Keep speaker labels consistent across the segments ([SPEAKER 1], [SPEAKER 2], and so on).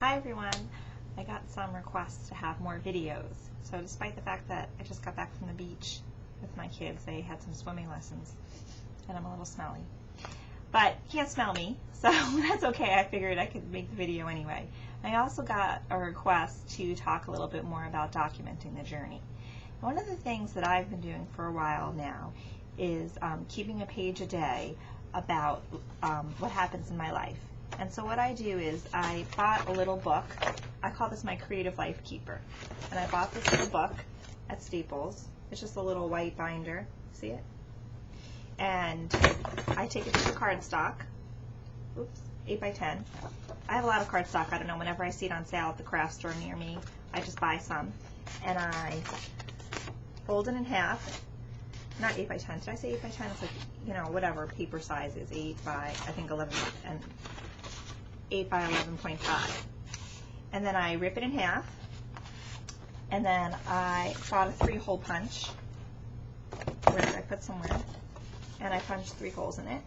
[SPEAKER 1] Hi everyone! I got some requests to have more videos. So despite the fact that I just got back from the beach with my kids, they had some swimming lessons and I'm a little smelly. But you can't smell me, so that's okay. I figured I could make the video anyway. I also got a request to talk a little bit more about documenting the journey. One of the things that I've been doing for a while now is keeping a page a day about what happens in my life. And so what I do is I bought a little book. I call this my Creative Life Keeper. And I bought this little book at Staples. It's just a little white binder. See it? And I take it to cardstock. Oops, 8 by 10. I have a lot of cardstock. I don't know, whenever I see it on sale at the craft store near me, I just buy some. And I fold it in half. Not 8 by 10. Did I say 8 by 10? It's like, you know, whatever paper size is. 8 by, I think 11 and 8 by 11.5. And then I rip it in half. And then I bought a 3-hole punch. Where did I put somewhere? And I punched 3 holes in it.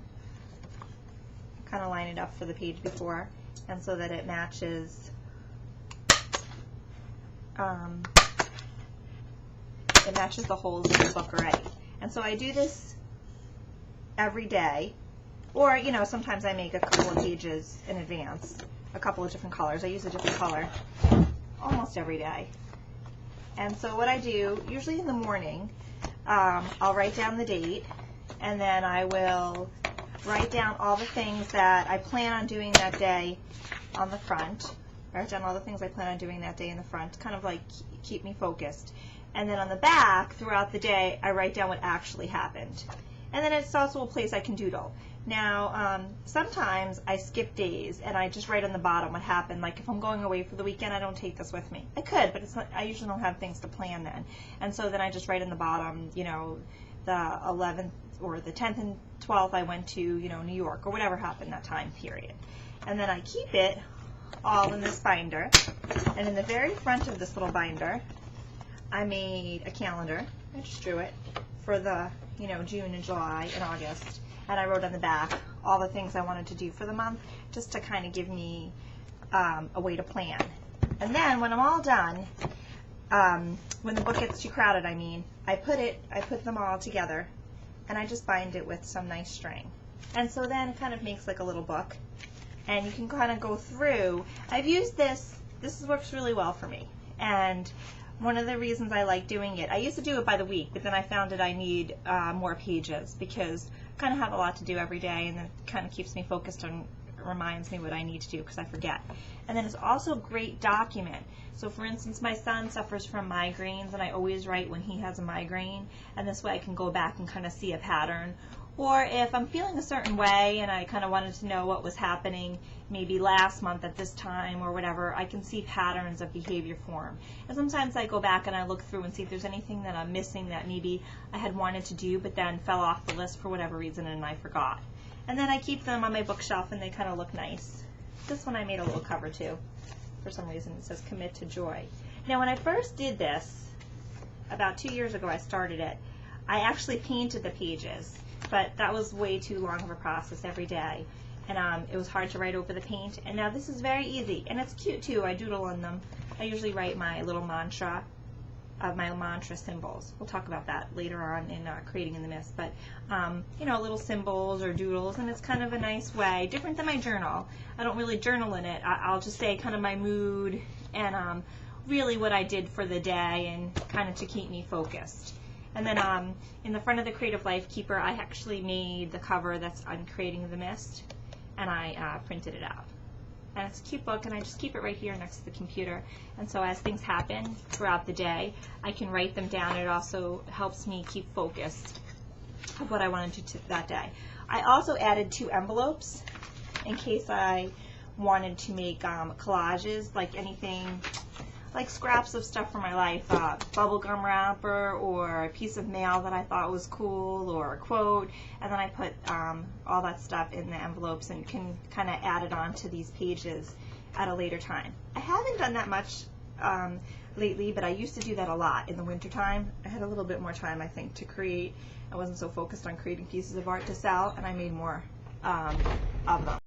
[SPEAKER 1] Kind of line it up for the page before, and so that it matches. It matches the holes in the book already. And so I do this every day. Or, you know, sometimes I make a couple of pages in advance, a couple of different colors. I use a different color almost every day. And so what I do, usually in the morning, I'll write down the date, and then I will write down all the things that I plan on doing that day on the front. Write down all the things I plan on doing that day in the front, kind of like keep me focused. And then on the back, throughout the day, I write down what actually happened. And then it's also a place I can doodle. Now, sometimes I skip days and I just write on the bottom what happened. Like if I'm going away for the weekend, I don't take this with me. I could, but it's not, I usually don't have things to plan then. And so then I just write on the bottom, you know, the 11th or the 10th and 12th I went to, you know, New York or whatever happened that time period. And then I keep it all in this binder. And in the very front of this little binder, I made a calendar. I just drew it for the, you know, June and July and August. And I wrote on the back all the things I wanted to do for the month, just to kind of give me a way to plan. And then when I'm all done, when the book gets too crowded, I put them all together, and I just bind it with some nice string. And so then it kind of makes like a little book, and you can kind of go through. I've used this. This works really well for me, and one of the reasons I like doing it, I used to do it by the week, but then I found that I need more pages because I kind of have a lot to do every day, and it kind of keeps me focused on, reminds me what I need to do because I forget. And then it's also a great document. So for instance, my son suffers from migraines, and I always write when he has a migraine, and this way I can go back and kind of see a pattern. Or if I'm feeling a certain way and I kind of wanted to know what was happening maybe last month at this time or whatever, I can see patterns of behavior form. And sometimes I go back and I look through and see if there's anything that I'm missing that maybe I had wanted to do but then fell off the list for whatever reason and I forgot. And then I keep them on my bookshelf and they kind of look nice. This one I made a little cover too. For some reason it says Commit to Joy. Now when I first did this, about 2 years ago I started it, I actually painted the pages. But that was way too long of a process every day, and it was hard to write over the paint. And now this is very easy, and it's cute too. I doodle on them. I usually write my little mantra, my mantra symbols. We'll talk about that later on in Creating in the Mist. But you know, little symbols or doodles, and it's kind of a nice way, different than my journal. I don't really journal in it. I'll just say kind of my mood and really what I did for the day, and kind of to keep me focused. And then in the front of the Creative Life Keeper, I actually made the cover that's on Creating the Mist, and I printed it out. And it's a cute book, and I just keep it right here next to the computer. And so as things happen throughout the day, I can write them down. It also helps me keep focused of what I want to do that day. I also added 2 envelopes in case I wanted to make collages, like anything, like scraps of stuff from my life, bubblegum wrapper or a piece of mail that I thought was cool or a quote, and then I put all that stuff in the envelopes and can kind of add it on to these pages at a later time. I haven't done that much lately, but I used to do that a lot in the wintertime. I had a little bit more time, I think, to create. I wasn't so focused on creating pieces of art to sell, and I made more of them.